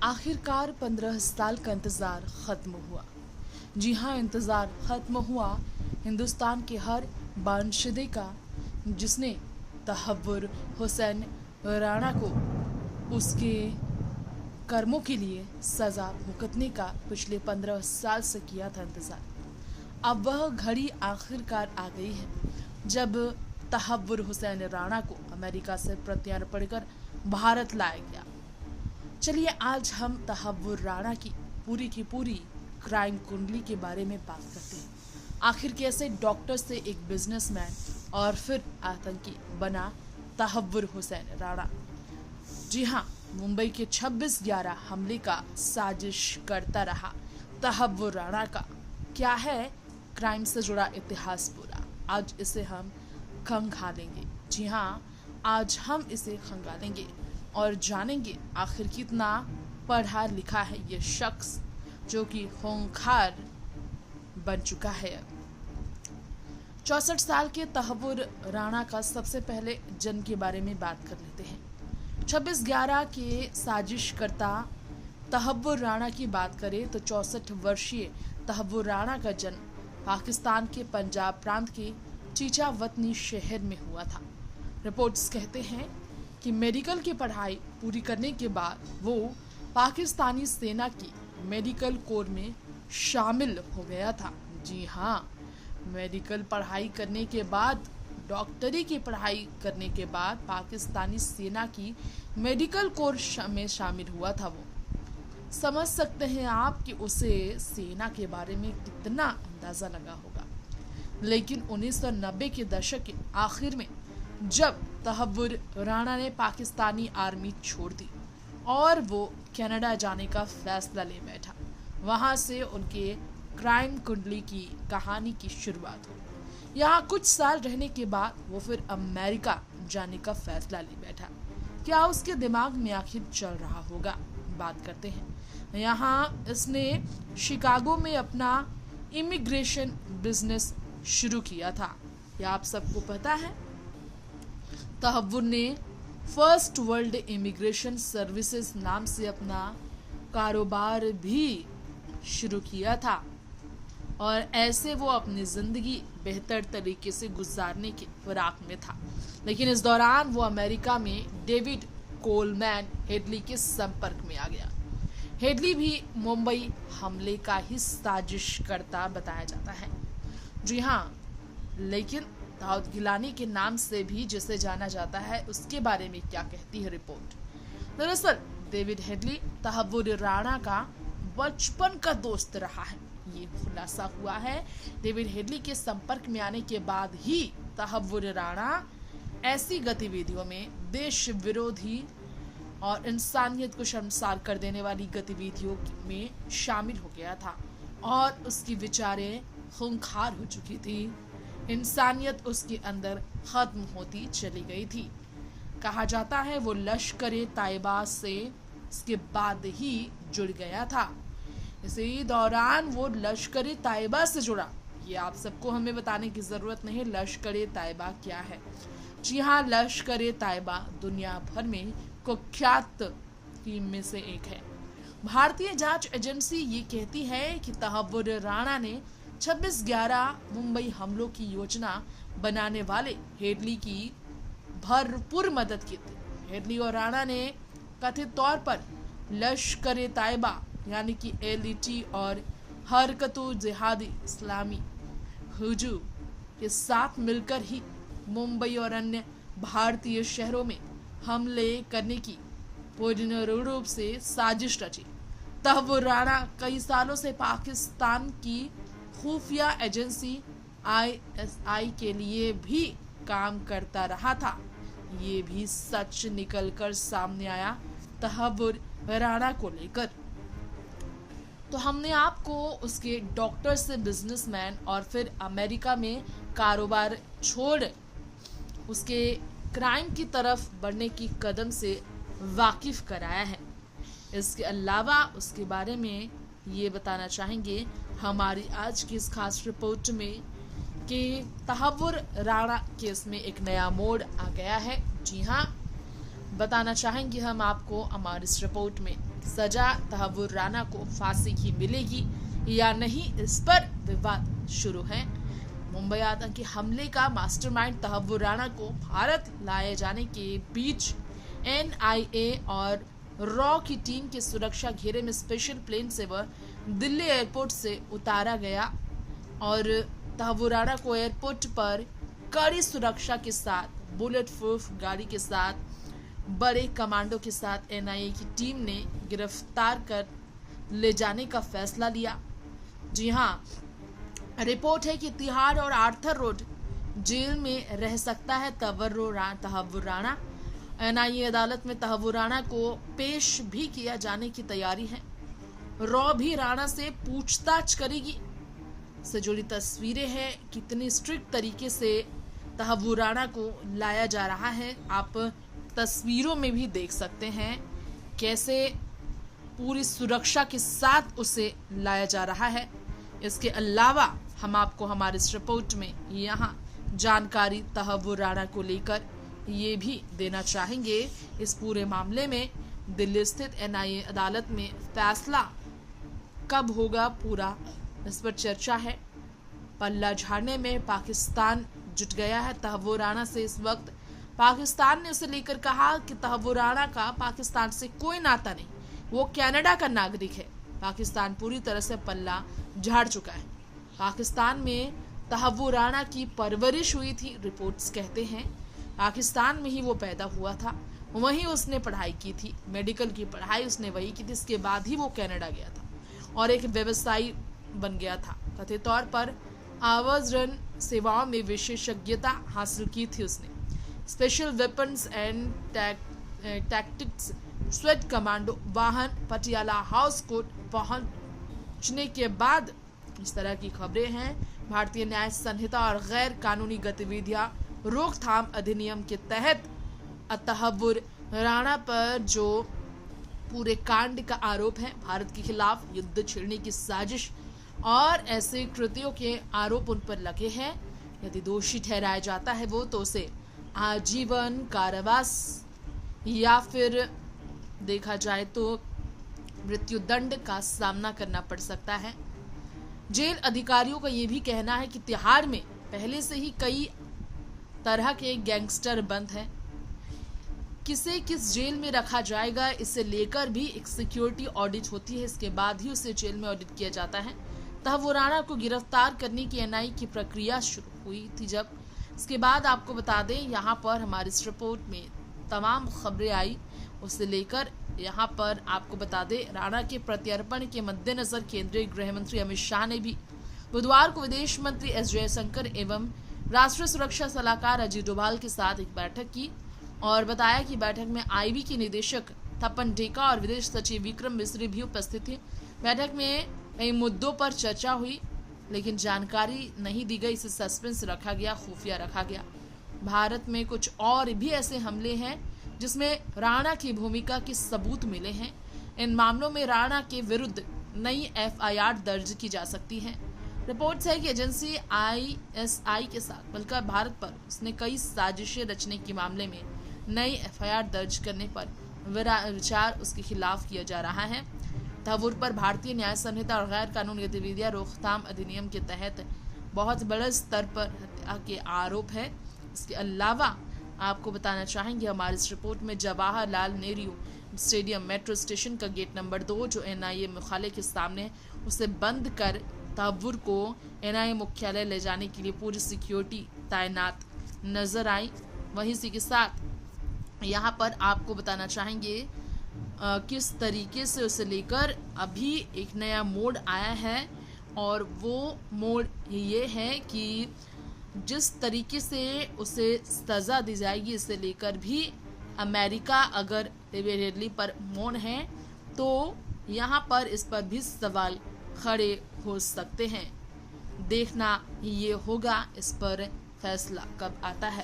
आखिरकार 15 साल का इंतज़ार ख़त्म हुआ। जी हाँ, इंतज़ार ख़त्म हुआ हिंदुस्तान के हर बाशिंदे का, जिसने तहव्वुर हुसैन राणा को उसके कर्मों के लिए सज़ा भुगतने का पिछले 15 साल से किया था इंतज़ार। अब वह घड़ी आखिरकार आ गई है जब तहव्वुर हुसैन राणा को अमेरिका से प्रत्यार्पण कर भारत लाया गया। चलिए आज हम तहव्वुर राणा की पूरी क्राइम कुंडली के बारे में बात करते हैं। आखिर कैसे डॉक्टर से एक बिजनेसमैन और फिर आतंकी बना तहव्वुर हुसैन राणा। जी हाँ, मुंबई के 26/11 हमले का साजिश करता रहा तहव्वुर राणा का क्या है क्राइम से जुड़ा इतिहास पूरा। आज इसे हम खंगालेंगे। जी हाँ, आज हम इसे खंगालेंगे और जानेंगे आखिर कितना पढ़ा लिखा है ये शख्स जो कि खूंखार बन चुका है। 64 साल के तहव्वुर राणा का सबसे पहले जन्म के बारे में बात कर लेते हैं। 26/11 के साजिशकर्ता तहव्वुर राणा की बात करें तो 64 वर्षीय तहव्वुर राणा का जन्म पाकिस्तान के पंजाब प्रांत के चीचावतनी शहर में हुआ था। रिपोर्ट्स कहते हैं कि मेडिकल की पढ़ाई पूरी करने के बाद वो पाकिस्तानी सेना की मेडिकल कोर में शामिल हो गया था। जी हाँ, मेडिकल पढ़ाई करने के बाद, डॉक्टरी की पढ़ाई करने के बाद पाकिस्तानी सेना की मेडिकल कोर में शामिल हुआ था। वो समझ सकते हैं आप कि उसे सेना के बारे में कितना अंदाज़ा लगा होगा। लेकिन 1990 के दशक के आखिर में जब तहव्वुर राणा ने पाकिस्तानी आर्मी छोड़ दी और वो कनाडा जाने का फैसला ले बैठा, वहाँ से उनके क्राइम कुंडली की कहानी की शुरुआत हुई। यहाँ कुछ साल रहने के बाद वो फिर अमेरिका जाने का फैसला ले बैठा। क्या उसके दिमाग में आखिर चल रहा होगा, बात करते हैं। यहाँ इसने शिकागो में अपना इमिग्रेशन बिजनेस शुरू किया था। क्या आप सबको पता है? तहव्वुर ने फर्स्ट वर्ल्ड इमिग्रेशन सर्विसेज नाम से अपना कारोबार भी शुरू किया था और ऐसे वो अपनी ज़िंदगी बेहतर तरीके से गुजारने के फिराक में था। लेकिन इस दौरान वो अमेरिका में डेविड कोलमैन हेडली के संपर्क में आ गया। हेडली भी मुंबई हमले का ही साजिशकर्ता बताया जाता है। जी हाँ, लेकिन दाऊद गिलानी के नाम से भी जिसे जाना जाता है, उसके बारे में क्या कहती है रिपोर्ट। दरअसल डेविड हेडली तहव्वुर राणा का बचपन का दोस्त रहा है, ये खुलासा हुआ है। डेविड हेडली के संपर्क में आने के बाद ही तहव्वुर राणा ऐसी गतिविधियों में, देश विरोधी और इंसानियत को शर्मसार कर देने वाली गतिविधियों में शामिल हो गया था और उसकी विचारें खूंखार हो चुकी थी। इंसानियत उसके अंदर खत्म होती चली गई थी। कहा जाता है वो लश्कर-ए तैयबा से इसके बाद ही जुड़ गया था। इसी दौरान वो लश्कर-ए तैयबा से जुड़ा। ये आप सबको हमें बताने की ज़रूरत नहीं, लश्कर-ए तैयबा क्या है। जी हाँ, लश्कर-ए तैयबा दुनिया भर में कुख्यात टीम में से एक है। भारतीय जांच एजेंसी ये कहती है कि तहव्वुर राणा ने 26/11 मुंबई हमलों की योजना बनाने वाले हेडली की भरपूर मदद की थी। हेडली और राणा ने कथित तौर पर लश्कर-ए तैयबा यानी कि LET और हरकत-उल-जिहाद इस्लामी हुजूम के साथ मिलकर ही मुंबई और अन्य भारतीय शहरों में हमले करने की पूर्ण रूप से साजिश रची। तहव्वुर राणा कई सालों से पाकिस्तान की खुफिया एजेंसी ISI के लिए भी काम करता रहा था। ये भी सच निकलकर सामने आया तहव्वुर राणा को लेकर। तो हमने आपको उसके डॉक्टर से बिजनेसमैन और फिर अमेरिका में कारोबार छोड़ उसके क्राइम की तरफ बढ़ने की कदम से वाकिफ कराया है। इसके अलावा उसके बारे में ये बताना चाहेंगे हमारी आज की इस खास रिपोर्ट में कि तहव्वुर राणा केस में एक नया मोड़ आ गया है। जी हाँ, बताना चाहेंगे हम आपको हमारी इस रिपोर्ट में सजा तहव्वुर राणा को फांसी की मिलेगी या नहीं, इस पर विवाद शुरू है। मुंबई आतंकी हमले का मास्टरमाइंड तहव्वुर राणा को भारत लाए जाने के बीच एनआईए और रॉ की टीम के सुरक्षा घेरे में स्पेशल प्लेन से वह दिल्ली एयरपोर्ट से उतारा गया और तहव्वुर राणा को एयरपोर्ट पर कड़ी सुरक्षा के साथ बुलेट प्रूफ गाड़ी के साथ बड़े कमांडो के साथ एनआईए की टीम ने गिरफ्तार कर ले जाने का फैसला लिया। जी हाँ, रिपोर्ट है कि तिहाड़ और आर्थर रोड जेल में रह सकता है तहव्वुर राणा। एनआईए अदालत में तहव्वुर राणा को पेश भी किया जाने की तैयारी है। रॉ भी राणा से पूछताछ करेगी। से जुड़ी तस्वीरें हैं, कितनी स्ट्रिक्ट तरीके से तहव्वुर राणा को लाया जा रहा है। आप तस्वीरों में भी देख सकते हैं कैसे पूरी सुरक्षा के साथ उसे लाया जा रहा है। इसके अलावा हम आपको हमारे इस रिपोर्ट में यहाँ जानकारी तहव्वुर राणा को लेकर ये भी देना चाहेंगे। इस पूरे मामले में दिल्ली स्थित एनआईए अदालत में फैसला कब होगा, पूरा इस पर चर्चा है। पल्ला झाड़ने में पाकिस्तान जुट गया है तहव्वुर राणा से। इस वक्त पाकिस्तान ने उसे लेकर कहा कि तहव्वुर राणा का पाकिस्तान से कोई नाता नहीं, वो कनाडा का नागरिक है। पाकिस्तान पूरी तरह से पल्ला झाड़ चुका है। पाकिस्तान में तहव्वुर राणा की परवरिश हुई थी, रिपोर्ट्स कहते हैं। पाकिस्तान में ही वो पैदा हुआ था, वहीं उसने पढ़ाई की थी, मेडिकल की पढ़ाई उसने वही की थी। इसके बाद ही वो कनाडा गया था और एक व्यवसायी बन गया था। कथित तौर पर आवाजरन सेवाओं में विशेषज्ञता हासिल की थी उसने। Special weapons and tactics sweat commando वाहन पटियाला हाउस कोर्ट पहुंचने के बाद इस तरह की खबरें हैं। भारतीय न्याय संहिता और गैर कानूनी गतिविधियां रोकथाम अधिनियम के तहत तहव्वुर राणा पर जो पूरे कांड का आरोप है, भारत के खिलाफ युद्ध छेड़ने की साजिश और ऐसे कृत्यों के आरोप उन पर लगे हैं। यदि दोषी ठहराया जाता है वो तो उसे आजीवन कारावास या फिर देखा जाए तो मृत्युदंड का सामना करना पड़ सकता है। जेल अधिकारियों का ये भी कहना है कि तिहाड़ में पहले से ही कई तरह के गैंगस्टर बंद हैं। किसे किस जेल में रखा जाएगा इसे लेकर भी एक सिक्योरिटी ऑडिट होती है, इसके बाद ही उसे जेल में ऑडिट किया जाता है। तहव्वुर राणा को गिरफ्तार करने की एनआईए की प्रक्रिया शुरू हुई थी जब, इसके बाद आपको बता दें यहाँ पर हमारी इस रिपोर्ट में तमाम खबरें आई, उसे लेकर यहाँ पर आपको बता दें राणा के प्रत्यर्पण के मद्देनजर केंद्रीय गृह मंत्री अमित शाह ने भी बुधवार को विदेश मंत्री एस जयशंकर एवं राष्ट्रीय सुरक्षा सलाहकार अजीत डोभाल के साथ एक बैठक की और बताया कि बैठक में आईबी के निदेशक थप्पन डेका और विदेश सचिव विक्रम मिस्री भी उपस्थित थे। बैठक में कई मुद्दों पर चर्चा हुई लेकिन जानकारी नहीं दी गई, इसे सस्पेंस रखा गया, खुफिया रखा गया। भारत में कुछ और भी ऐसे हमले हैं जिसमें राणा की भूमिका के सबूत मिले हैं। इन मामलों में राणा के विरुद्ध नई एफआईआर दर्ज की जा सकती है। रिपोर्ट्स है कि एजेंसी आईएसआई के साथ मिलकर भारत पर उसने कई साजिशें रचने के मामले में नई एफआईआर दर्ज करने पर विचार उसके खिलाफ किया जा रहा है। तहव्वुर पर भारतीय न्याय संहिता और गैर कानूनी गतिविधियां रोकथाम अधिनियम के तहत बहुत बड़े स्तर पर हत्या के आरोप है। इसके अलावा आपको बताना चाहेंगे हमारी इस रिपोर्ट में Jawaharlal Nehru stadium metro station का गेट नंबर 2 जो एनआईए मुख्यालय के सामने है, उसे बंद कर तहव्वुर को एनआईए मुख्यालय ले जाने के लिए पूरी सिक्योरिटी तैनात नजर आई। वहीं इसी के साथ यहाँ पर आपको बताना चाहेंगे किस तरीके से उसे लेकर अभी एक नया मोड आया है और वो मोड ये है कि जिस तरीके से उसे सज़ा दी जाएगी इसे लेकर भी अमेरिका अगर डेविड पर मौन है तो यहाँ पर इस पर भी सवाल खड़े हो सकते हैं। देखना ये होगा इस पर फैसला कब आता है।